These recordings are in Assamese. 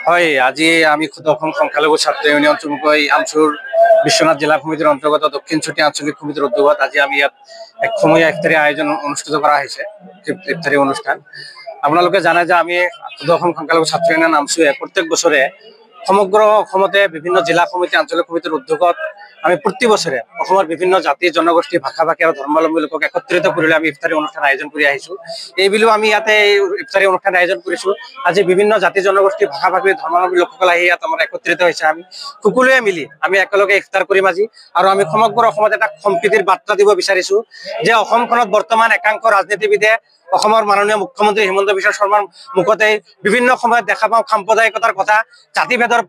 হয়, আজি আমি অসম সংখ্যালঘু ছাত্ৰ ইউনিয়ন চমুকৈ আমচুৰ বিশ্বনাথ জিলা সমিতিৰ অন্তৰ্গত দক্ষিণ চুটিয়া আঞ্চলিক সমিতিৰ উদ্যোগত আজি আমি ইয়াত এক সমূহীয়া ইফতাৰী আয়োজন অনুষ্ঠিত কৰা হৈছে। ইফতাৰী অনুষ্ঠান আপোনালোকে জানে যে আমি অসম সংখ্যালঘু ছাত্ৰ ইউনিয়ন আমচুৱে প্ৰত্যেক বছৰে সমগ্ৰ অসমতে বিভিন্ন জিলা সমিতি আঞ্চলিক সমিতিৰ উদ্যোগত আমি প্ৰতি বছৰে অসমৰ বিভিন্ন জাতি জনগোষ্ঠী ভাষা ভাষী আৰু ধৰ্মাৱলম্বী লোকক একত্ৰিত কৰি আমি ইফতাৰী অনুষ্ঠান আয়োজন কৰি আহিছো। এইবুলিও আমি ইয়াতে ইফতাৰী অনুষ্ঠান আয়োজন কৰিছো। আজি বিভিন্ন জাতি জনগোষ্ঠী ভাষা ভাষী ধৰ্মাৱলম্বী লোকসকল আহি ইয়াত আমাৰ একত্ৰিত হৈছে। আমি সকলোৱে মিলি আমি একেলগে ইফতাৰ কৰিম আজি। আৰু আমি সমগ্ৰ অসমত এটা সম্প্ৰীতিৰ বাৰ্তা দিব বিচাৰিছো যে অসমখনত বৰ্তমান একাংশ ৰাজনীতিবিদে অসমৰ মাননীয় মুখ্যমন্ত্ৰী হিমন্ত বিশ্ব শৰ্মাৰ মুখতে বিভিন্ন সময়ত দেখা পাওঁ সাম্প্ৰদায়িকতাৰ কথা, জাতিভেদৰ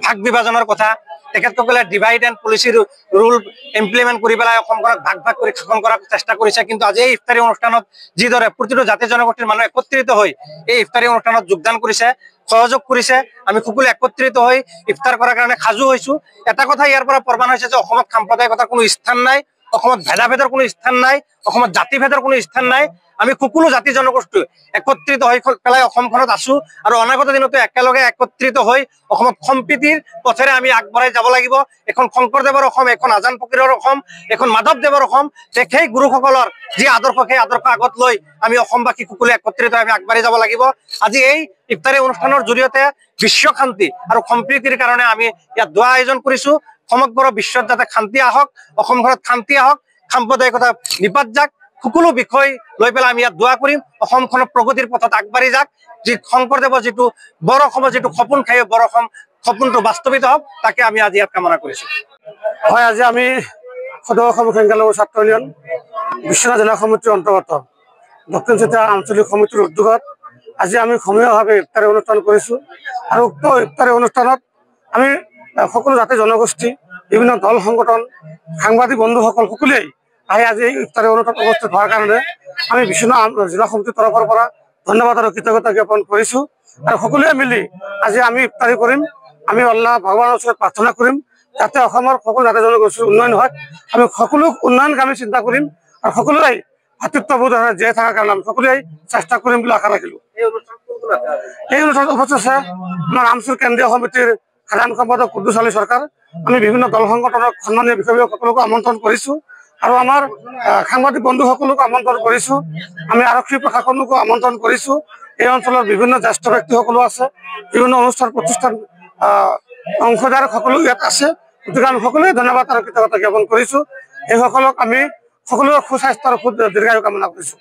ভাগ বিভাজনৰ কথা। তেখেতসকলে ডিভাইড এণ্ড পলিচিৰ ৰুল ইমপ্লিমেণ্ট কৰি পেলাই অসমখনক ভাগ ভাগ কৰি শাসন কৰাৰ চেষ্টা কৰিছে। কিন্তু আজি এই ইফতাৰী অনুষ্ঠানত যিদৰে প্ৰতিটো জাতি জনগোষ্ঠীৰ মানুহ একত্ৰিত হৈ এই ইফতাৰী অনুষ্ঠানত যোগদান কৰিছে, সহযোগ কৰিছে, আমি সকলো একত্ৰিত হৈ ইফতাৰ কৰাৰ কাৰণে সাজু হৈছো। এটা কথা ইয়াৰ পৰা প্ৰমাণ হৈছে যে অসমত সাম্প্ৰদায়িকতাৰ কোনো স্থান নাই, অসমত ভেদাভেদৰ কোনো স্থান নাই, অসমত জাতিভেদৰ কোনো স্থান নাই। আমি সকলো জাতি জনগোষ্ঠী একত্ৰিত হৈ পেলাই অসমখনত আছো আৰু অনাগত দিনতো একেলগে একত্ৰিত হৈ অসমত সম্প্ৰীতিৰ পথেৰে আমি আগবঢ়াই যাব লাগিব। এখন শংকৰদেৱৰ অসম, এখন আজান ফকীৰৰ অসম, এখন মাধৱদেৱৰ অসম, সেই গুৰুসকলৰ যি আদৰ্শ সেই আদৰ্শ আগত লৈ আমি অসমবাসী সকলোৱে একত্ৰিত হৈ আমি আগবাঢ়ি যাব লাগিব। আজি এই ইফতাৰী অনুষ্ঠানৰ জৰিয়তে বিশ্ব শান্তি আৰু সম্প্ৰীতিৰ কাৰণে আমি ইয়াত দোৱা আয়োজন কৰিছো। সমগ্ৰ বিশ্বত যাতে শান্তি আহক, অসমখনত শান্তি আহক, সাম্প্ৰদায়িকতা নিপাত যাক, সকলো বিষয় লৈ পেলাই আমি ইয়াত দোৱা কৰিম। অসমখনৰ প্ৰগতিৰ পথত আগবাঢ়ি যাক। যি শংকৰদেৱৰ যিটো বৰ অসমৰ যিটো সপোন, সেই বৰ অসম সপোনটো বাস্তৱিত হওক, তাকে আমি আজি ইয়াত কামনা কৰিছো। হয়, আজি আমি সদৌ অসম সংখ্যালঘু ছাত্ৰ ইউনিয়ন বিশ্বনাথ জিলা সমিতিৰ অন্তৰ্গত দক্ষিণ চুটিয়া আঞ্চলিক সমিতিৰ উদ্যোগত আজি আমি সমূহীয়াভাৱে ইফতাৰী অনুষ্ঠান কৰিছো। আৰু উক্ত ইফতাৰী অনুষ্ঠানত আমি সকলো জাতি জনগোষ্ঠী, বিভিন্ন দল সংগঠন, সাংবাদিক বন্ধুসকল সকলোৱেই আহি আজি এই ইফতাৰী অনুষ্ঠানত উপস্থিত হোৱাৰ কাৰণে আমি বিশ্বনাথ জিলা সমিতিৰ তৰফৰ পৰা ধন্যবাদ আৰু কৃতজ্ঞতা জ্ঞাপন কৰিছো। আৰু সকলোৱে মিলি আজি আমি ইফতাৰী কৰিম। আমি আল্লাহ ভগৱানৰ ওচৰত প্ৰাৰ্থনা কৰিম যাতে অসমৰ সকলো জাতি জনগোষ্ঠীৰ উন্নয়ন হয়। আমি সকলো উন্নয়নকে আমি চিন্তা কৰিম আৰু সকলোৱে ভাতৃত্ববোধেৰে জীয়াই থকাৰ কাৰণে আমি সকলোৱে চেষ্টা কৰিম বুলি আশা ৰাখিলো। এই অনুষ্ঠানত উপস্থিত আছে আমাৰ আমচুৰ কেন্দ্ৰীয় সমিতিৰ সাধাৰণ সম্পাদক কুদ্দুছ আলী চৰকাৰ। আমি বিভিন্ন দল সংগঠনৰ সন্মানীয় বিষয়সকলকো আমন্ত্ৰণ কৰিছো আৰু আমাৰ সাংবাদিক বন্ধুসকলকো আমন্ত্ৰণ কৰিছো। আমি আৰক্ষী প্ৰশাসনকো আমন্ত্ৰণ কৰিছো। এই অঞ্চলৰ বিভিন্ন জ্যেষ্ঠ ব্যক্তিসকলো আছে, বিভিন্ন অনুষ্ঠান প্ৰতিষ্ঠান অংশীদাৰ সকলো ইয়াত আছে। গতিকে আমি সকলোৱে ধন্যবাদ আৰু কৃতজ্ঞতা জ্ঞাপন কৰিছো। এইসকলক আমি সকলোৰে সুস্বাস্থ্য আৰু দীৰ্ঘায়ু কামনা কৰিছো।